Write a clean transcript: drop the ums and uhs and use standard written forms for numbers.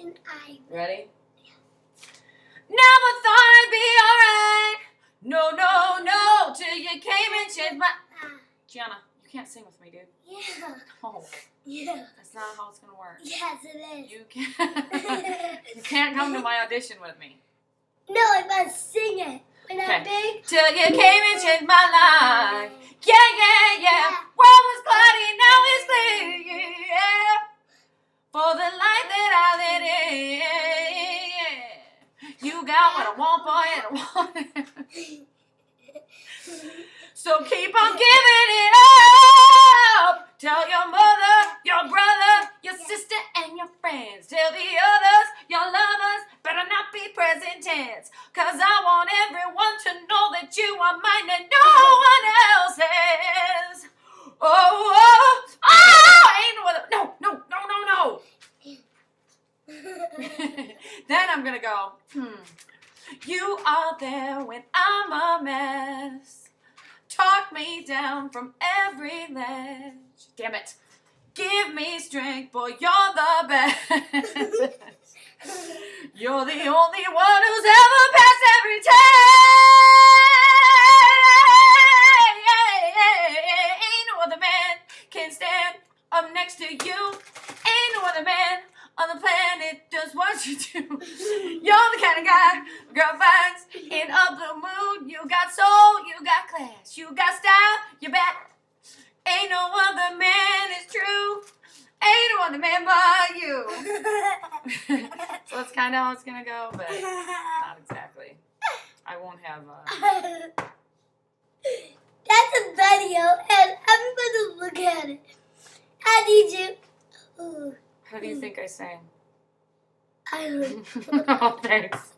And I. Ready? Never thought I'd be alright. No, no, no. Till you came and changed my. Gianna, you can't sing with me, dude. Yeah. Oh. Yeah. That's not how it's gonna work. Yes, it is. You can't come to my audition with me. No, I must sing it. When I'm big. Till you came and changed my life. Yeah, yeah, yeah. World was cloudy, now it's clear. Yeah. For the life that I live in. You got what I want, boy, and I want it. So keep on giving it up. Tell your mother, your brother, your sister, and your friends. Tell the others, your lovers, better not be present tense. Cause I want everyone to know that you are mine and no one else's. Oh, oh, oh, ain't no other. No, no, no, no, no. Then I'm gonna go, You are there when I'm a mess. Talk me down from every ledge. Damn it. Give me strength, boy, you're the best. You're the only one who's ever passed every test. Ain't no other man can stand up next to you. Ain't no other man on the planet does what you do. You're the kind of guy a girl finds in a blue mood. You got soul, you got class, you got style, you bet. Ain't no other man is true. Ain't no other man but you. So that's kind of how it's gonna go, but not exactly. I won't have That's a video, and everybody look at it. I need you. Ooh. How do you think I sang? I don't know. Oh, thanks.